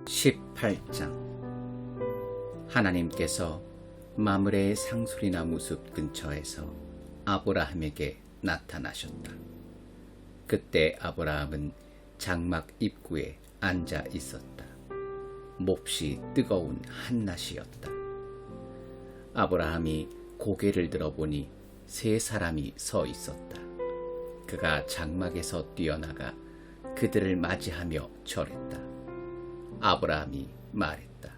18장. 하나님께서 마므레의 상수리나무 숲 근처에서 아브라함에게 나타나셨다. 그때 아브라함은 장막 입구에 앉아 있었다. 몹시 뜨거운 한낮이었다. 아브라함이 고개를 들어보니 세 사람이 서 있었다. 그가 장막에서 뛰어나가 그들을 맞이하며 절했다. 아브라함이 말했다.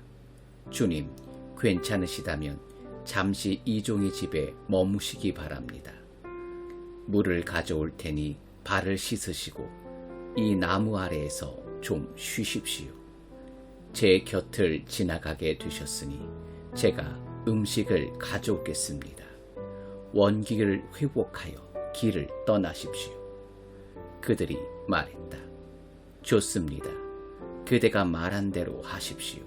주님, 괜찮으시다면 잠시 이종의 집에 머무시기 바랍니다. 물을 가져올 테니 발을 씻으시고 이 나무 아래에서 좀 쉬십시오. 제 곁을 지나가게 되셨으니 제가 음식을 가져오겠습니다. 원기를 회복하여 길을 떠나십시오. 그들이 말했다. 좋습니다. 그대가 말한 대로 하십시오.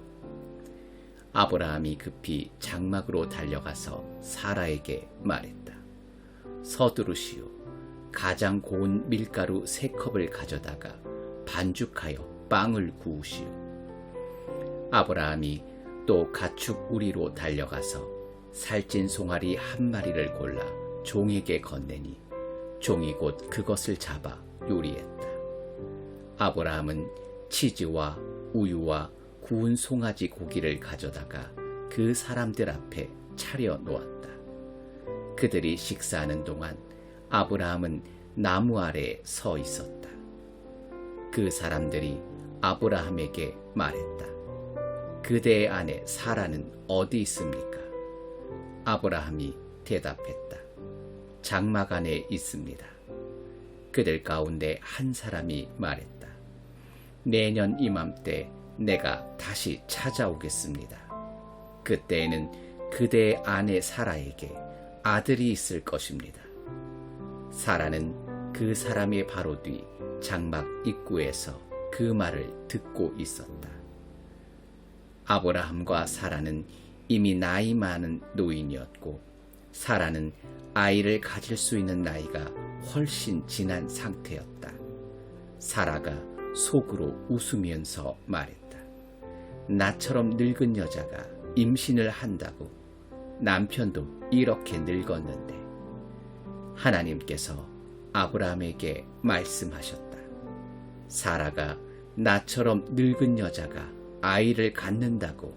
아브라함이 급히 장막으로 달려가서 사라에게 말했다. 서두르시오. 가장 고운 밀가루 3컵을 가져다가 반죽하여 빵을 구우시오. 아브라함이 또 가축 우리로 달려가서 살찐 송아리 1마리를 골라 종에게 건네니 종이 곧 그것을 잡아 요리했다. 아브라함은 치즈와 우유와 구운 송아지 고기를 가져다가 그 사람들 앞에 차려 놓았다. 그들이 식사하는 동안 아브라함은 나무 아래에 서 있었다. 그 사람들이 아브라함에게 말했다. 그대의 아내 사라는 어디 있습니까? 아브라함이 대답했다. 장막 안에 있습니다. 그들 가운데 한 사람이 말했다. 내년 이맘때 내가 다시 찾아오겠습니다. 그때에는 그대의 아내 사라에게 아들이 있을 것입니다. 사라는 그 사람의 바로 뒤 장막 입구에서 그 말을 듣고 있었다. 아브라함과 사라는 이미 나이 많은 노인이었고 사라는 아이를 가질 수 있는 나이가 훨씬 지난 상태였다. 사라가 속으로 웃으면서 말했다. 나처럼 늙은 여자가 임신을 한다고? 남편도 이렇게 늙었는데. 하나님께서 아브라함에게 말씀하셨다. 사라가 나처럼 늙은 여자가 아이를 갖는다고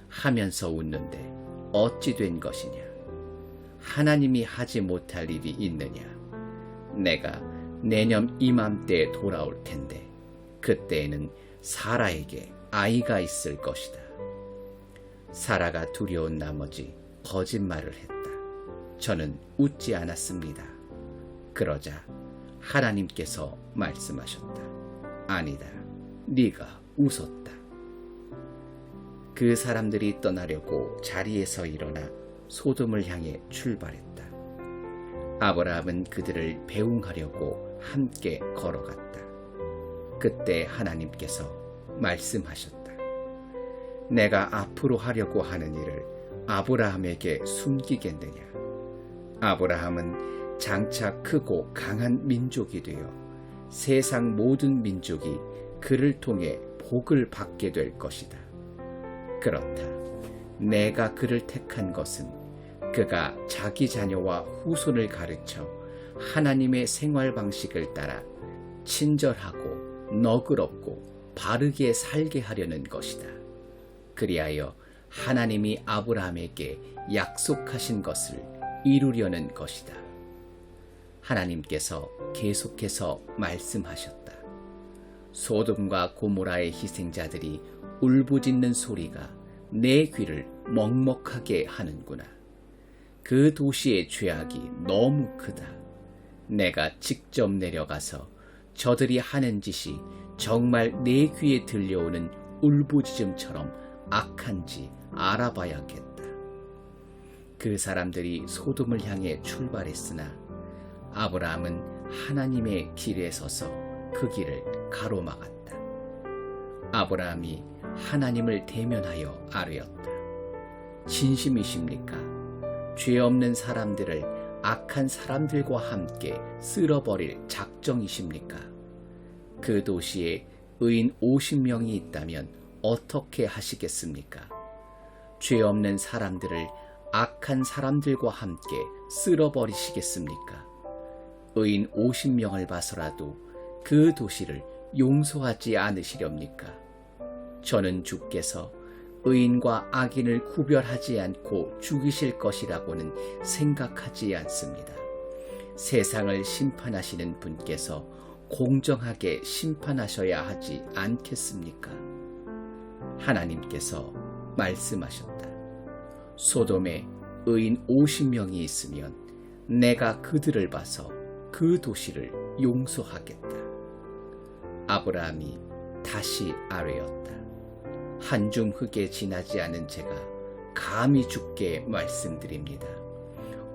하면서 웃는데 어찌 된 것이냐? 하나님이 하지 못할 일이 있느냐? 내가 내년 이맘때에 돌아올 텐데 그때에는 사라에게 아이가 있을 것이다. 사라가 두려운 나머지 거짓말을 했다. 저는 웃지 않았습니다. 그러자 하나님께서 말씀하셨다. 아니다. 네가 웃었다. 그 사람들이 떠나려고 자리에서 일어나 소돔을 향해 출발했다. 아브라함은 그들을 배웅하려고 함께 걸어갔다. 그때 하나님께서 말씀하셨다. 내가 앞으로 하려고 하는 일을 아브라함에게 숨기겠느냐? 아브라함은 장차 크고 강한 민족이 되어 세상 모든 민족이 그를 통해 복을 받게 될 것이다. 그렇다. 내가 그를 택한 것은 그가 자기 자녀와 후손을 가르쳐 하나님의 생활 방식을 따라 친절하고 너그럽고 바르게 살게 하려는 것이다. 그리하여 하나님이 아브라함에게 약속하신 것을 이루려는 것이다. 하나님께서 계속해서 말씀하셨다. 소돔과 고모라의 희생자들이 울부짖는 소리가 내 귀를 먹먹하게 하는구나. 그 도시의 죄악이 너무 크다. 내가 직접 내려가서 저들이 하는 짓이 정말 내 귀에 들려오는 울부짖음처럼 악한지 알아봐야겠다. 그 사람들이 소돔을 향해 출발했으나 아브라함은 하나님의 길에 서서 그 길을 가로막았다. 아브라함이 하나님을 대면하여 아뢰었다. 진심이십니까? 죄 없는 사람들을 악한 사람들과 함께 쓸어버릴 작정이십니까? 그 도시에 의인 50명이 있다면 어떻게 하시겠습니까? 죄 없는 사람들을 악한 사람들과 함께 쓸어버리시겠습니까? 의인 50명을 봐서라도 그 도시를 용서하지 않으시렵니까? 저는 주께서 의인과 악인을 구별하지 않고 죽이실 것이라고는 생각하지 않습니다. 세상을 심판하시는 분께서 공정하게 심판하셔야 하지 않겠습니까? 하나님께서 말씀하셨다. 소돔에 의인 50명이 있으면 내가 그들을 봐서 그 도시를 용서하겠다. 아브라함이 다시 아뢰었다. 한줌 흙에 지나지 않은 제가 감히 주께 말씀드립니다.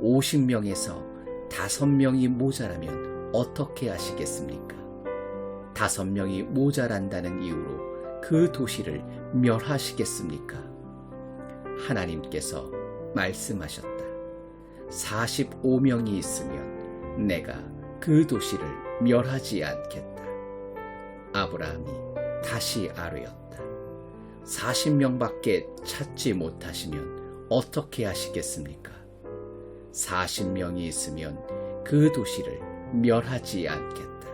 50명에서 5명이 모자라면 어떻게 하시겠습니까? 5명이 모자란다는 이유로 그 도시를 멸하시겠습니까? 하나님께서 말씀하셨다. 45명이 있으면 내가 그 도시를 멸하지 않겠다. 아브라함이 다시 아뢰었다. 40명밖에 찾지 못하시면 어떻게 하시겠습니까? 40명이 있으면 그 도시를 멸하지 않겠다.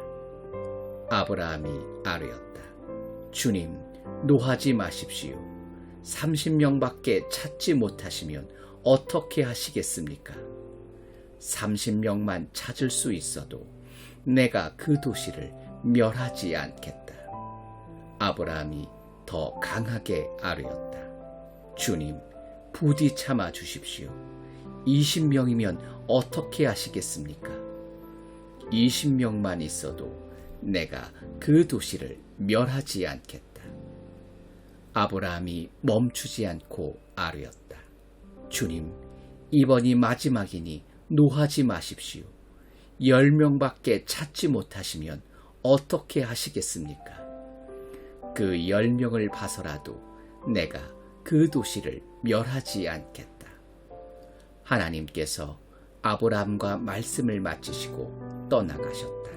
아브라함이 아뢰었다. 주님, 노하지 마십시오. 30명밖에 찾지 못하시면 어떻게 하시겠습니까? 30명만 찾을 수 있어도 내가 그 도시를 멸하지 않겠다. 아브라함이 더 강하게 아뢰었다. 주님, 부디 참아 주십시오. 20명이면 어떻게 하시겠습니까? 20명만 있어도 내가 그 도시를 멸하지 않겠다. 아브라함이 멈추지 않고 아뢰었다. 주님, 이번이 마지막이니 노하지 마십시오. 10명밖에 찾지 못하시면 어떻게 하시겠습니까? 그 10명을 봐서라도 내가 그 도시를 멸하지 않겠다. 하나님께서 아브라함과 말씀을 마치시고 떠나가셨다.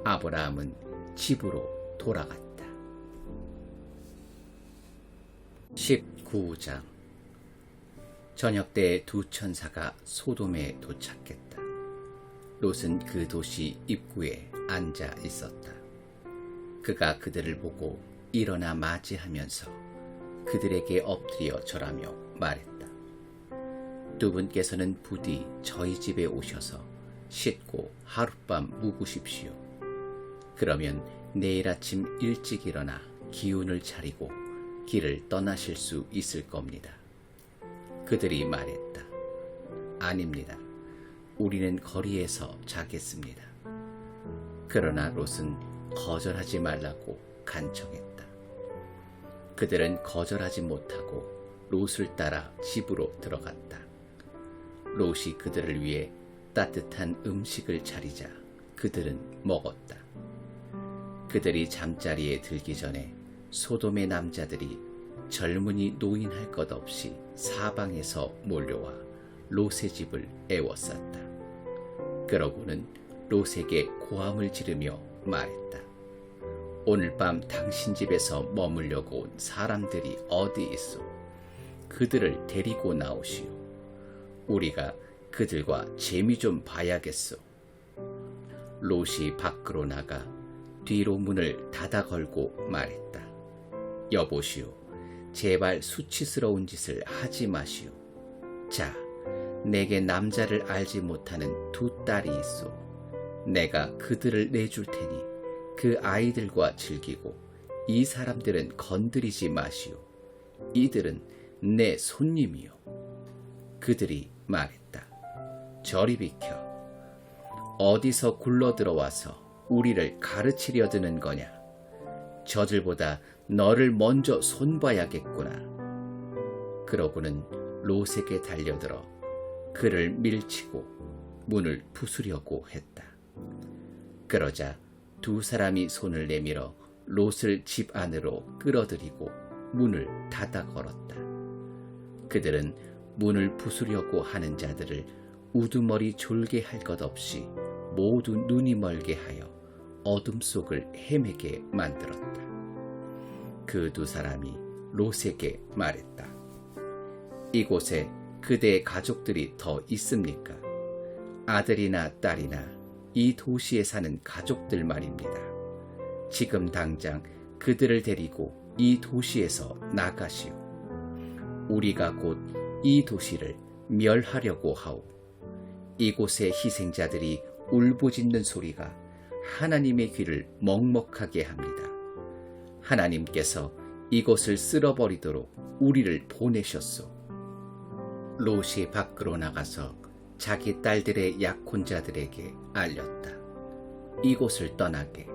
아브라함은 집으로 돌아갔다. 19장. 저녁 때 두 천사가 소돔에 도착했다. 롯은 그 도시 입구에 앉아 있었다. 그가 그들을 보고 일어나 맞이하면서 그들에게 엎드려 절하며 말했다. 두 분께서는 부디 저희 집에 오셔서 씻고 하룻밤 묵으십시오. 그러면 내일 아침 일찍 일어나 기운을 차리고 길을 떠나실 수 있을 겁니다. 그들이 말했다. 아닙니다. 우리는 거리에서 자겠습니다. 그러나 롯은 거절하지 말라고 간청했다. 그들은 거절하지 못하고 롯을 따라 집으로 들어갔다. 롯이 그들을 위해 따뜻한 음식을 차리자 그들은 먹었다. 그들이 잠자리에 들기 전에 소돔의 남자들이 젊은이 노인 할 것 없이 사방에서 몰려와 롯의 집을 애워쌌다. 그러고는 롯에게 고함을 지르며 말했다. 오늘 밤 당신 집에서 머물려고 온 사람들이 어디 있소? 그들을 데리고 나오시오. 우리가 그들과 재미 좀 봐야겠소. 롯이 밖으로 나가 뒤로 문을 닫아 걸고 말했다. 여보시오, 제발 수치스러운 짓을 하지 마시오. 자, 내게 남자를 알지 못하는 두 딸이 있소. 내가 그들을 내줄 테니 그 아이들과 즐기고 이 사람들은 건드리지 마시오. 이들은 내 손님이요. 그들이 말했다. 저리 비켜. 어디서 굴러 들어와서 우리를 가르치려 드는 거냐? 저들보다 너를 먼저 손봐야겠구나. 그러고는 롯에게 달려들어 그를 밀치고 문을 부수려고 했다. 그러자 두 사람이 손을 내밀어 롯을 집 안으로 끌어들이고 문을 닫아 걸었다. 그들은 문을 부수려고 하는 자들을 우두머리 졸게 할 것 없이 모두 눈이 멀게 하여 어둠 속을 헤매게 만들었다. 그 두 사람이 롯에게 말했다. 이곳에 그대의 가족들이 더 있습니까? 아들이나 딸이나 이 도시에 사는 가족들 말입니다. 지금 당장 그들을 데리고 이 도시에서 나가시오. 우리가 곧 이 도시를 멸하려고 하오. 이곳의 희생자들이 울부짖는 소리가 하나님의 귀를 먹먹하게 합니다. 하나님께서 이곳을 쓸어버리도록 우리를 보내셨소. 롯이 밖으로 나가서 자기 딸들의 약혼자들에게 알렸다. 이곳을 떠나게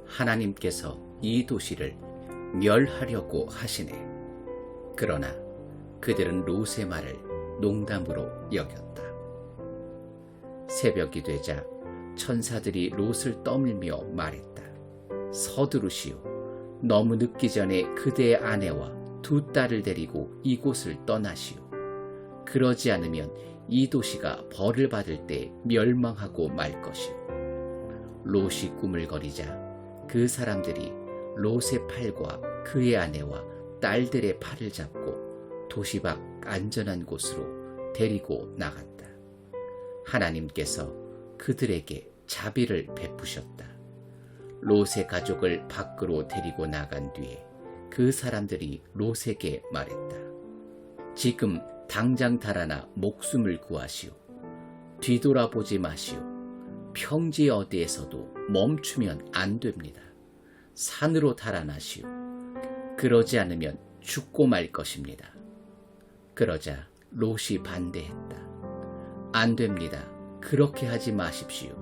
하나님께서 이 도시를 멸하려고 하시네. 그러나 그들은 롯의 말을 농담으로 여겼다. 새벽이 되자 천사들이 롯을 떠밀며 말했다. 서두르시오. 너무 늦기 전에 그대의 아내와 두 딸을 데리고 이곳을 떠나시오. 그러지 않으면 이 도시가 벌을 받을 때 멸망하고 말 것이오. 롯이 꾸물거리자 그 사람들이 롯의 팔과 그의 아내와 딸들의 팔을 잡고 도시 밖 안전한 곳으로 데리고 나갔다. 하나님께서 그들에게 자비를 베푸셨다. 롯의 가족을 밖으로 데리고 나간 뒤에 그 사람들이 롯에게 말했다. 지금 당장 달아나 목숨을 구하시오. 뒤돌아보지 마시오. 평지 어디에서도 멈추면 안 됩니다. 산으로 달아나시오. 그러지 않으면 죽고 말 것입니다. 그러자 롯이 반대했다. 안 됩니다. 그렇게 하지 마십시오.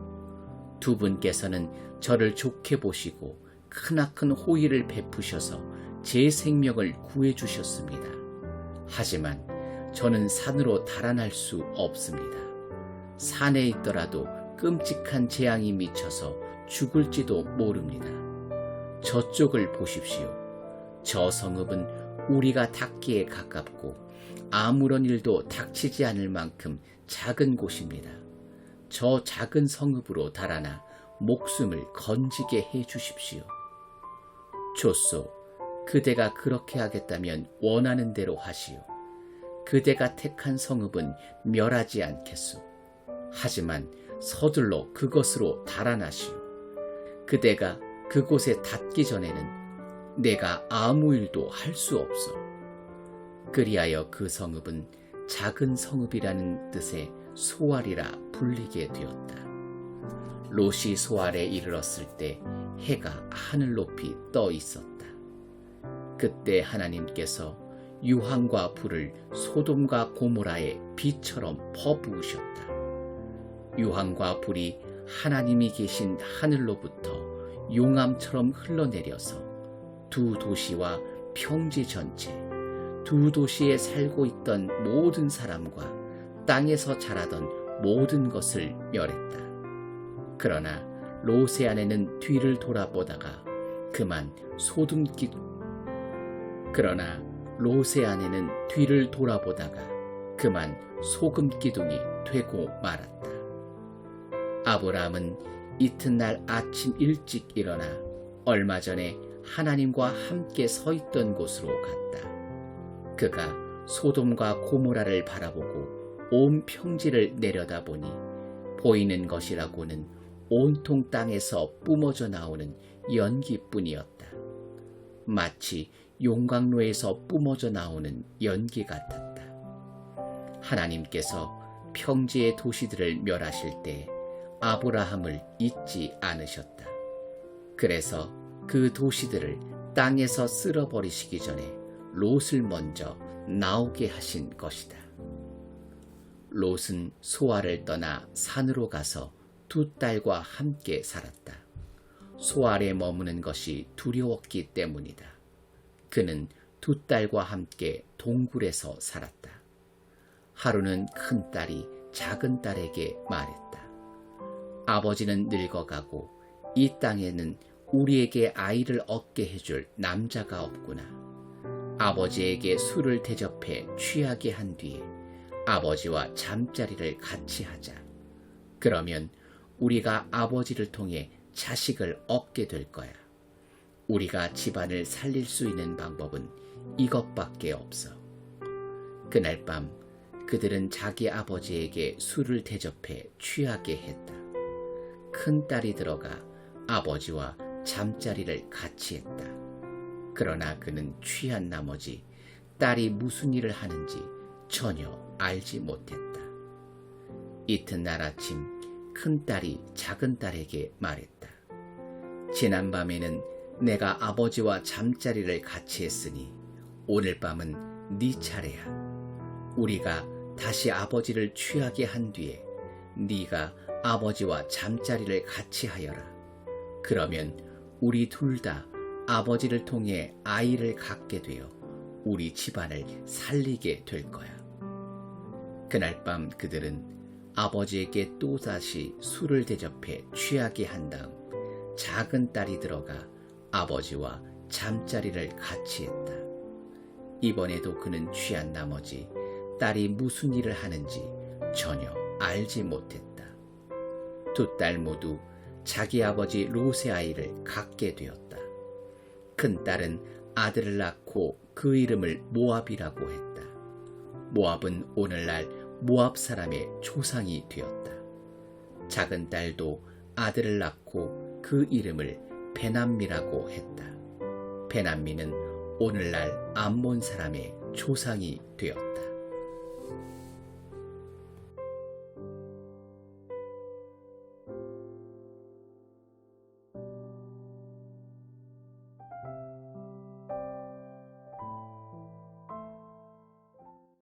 두 분께서는 저를 좋게 보시고 크나큰 호의를 베푸셔서 제 생명을 구해주셨습니다. 하지만 저는 산으로 달아날 수 없습니다. 산에 있더라도 끔찍한 재앙이 미쳐서 죽을지도 모릅니다. 저쪽을 보십시오. 저 성읍은 우리가 닿기에 가깝고 아무런 일도 닥치지 않을 만큼 작은 곳입니다. 저 작은 성읍으로 달아나 목숨을 건지게 해 주십시오. 좋소. 그대가 그렇게 하겠다면 원하는 대로 하시오. 그대가 택한 성읍은 멸하지 않겠소. 하지만 서둘러 그것으로 달아나시오. 그대가 그곳에 닿기 전에는 내가 아무 일도 할 수 없어. 그리하여 그 성읍은 작은 성읍이라는 뜻의 소알이라 불리게 되었다. 롯이 소알에 이르렀을 때 해가 하늘 높이 떠 있었다. 그때 하나님께서 유황과 불을 소돔과 고모라의 비처럼 퍼부으셨다. 유황과 불이 하나님이 계신 하늘로부터 용암처럼 흘러내려서 두 도시와 평지 전체, 두 도시에 살고 있던 모든 사람과 땅에서 자라던 모든 것을 멸했다. 그러나 롯의 아내는 뒤를 돌아보다가 그만 소금 기둥이 되고 말았다. 아브라함은 이튿날 아침 일찍 일어나 얼마 전에 하나님과 함께 서 있던 곳으로 갔다. 그가 소돔과 고모라를 바라보고 온 평지를 내려다보니 보이는 것이라고는 온통 땅에서 뿜어져 나오는 연기뿐이었다. 마치 용광로에서 뿜어져 나오는 연기 같았다. 하나님께서 평지의 도시들을 멸하실 때 아브라함을 잊지 않으셨다. 그래서 그 도시들을 땅에서 쓸어버리시기 전에 롯을 먼저 나오게 하신 것이다. 롯은 소알을 떠나 산으로 가서 두 딸과 함께 살았다. 소알에 머무는 것이 두려웠기 때문이다. 그는 두 딸과 함께 동굴에서 살았다. 하루는 큰 딸이 작은 딸에게 말했다. 아버지는 늙어가고 이 땅에는 우리에게 아이를 얻게 해줄 남자가 없구나. 아버지에게 술을 대접해 취하게 한 뒤에 아버지와 잠자리를 같이 하자. 그러면 우리가 아버지를 통해 자식을 얻게 될 거야. 우리가 집안을 살릴 수 있는 방법은 이것밖에 없어. 그날 밤 그들은 자기 아버지에게 술을 대접해 취하게 했다. 큰 딸이 들어가 아버지와 잠자리를 같이 했다. 그러나 그는 취한 나머지 딸이 무슨 일을 하는지 전혀 알지 못했다. 이튿날 아침 큰 딸이 작은 딸에게 말했다. 지난밤에는 내가 아버지와 잠자리를 같이 했으니 오늘 밤은 네 차례야. 우리가 다시 아버지를 취하게 한 뒤에 네가 아버지와 잠자리를 같이 하여라. 그러면 우리 둘 다 아버지를 통해 아이를 갖게 되어 우리 집안을 살리게 될 거야. 그날 밤 그들은 아버지에게 또다시 술을 대접해 취하게 한 다음 작은 딸이 들어가 아버지와 잠자리를 같이 했다. 이번에도 그는 취한 나머지 딸이 무슨 일을 하는지 전혀 알지 못했다. 두 딸 모두 자기 아버지 롯의 아이를 갖게 되었다. 큰 딸은 아들을 낳고 그 이름을 모압이라고 했다. 모압은 오늘날 모압 사람의 조상이 되었다. 작은 딸도 아들을 낳고 그 이름을 베남미라고 했다. 베남미는 오늘날 암몬 사람의 조상이 되었다.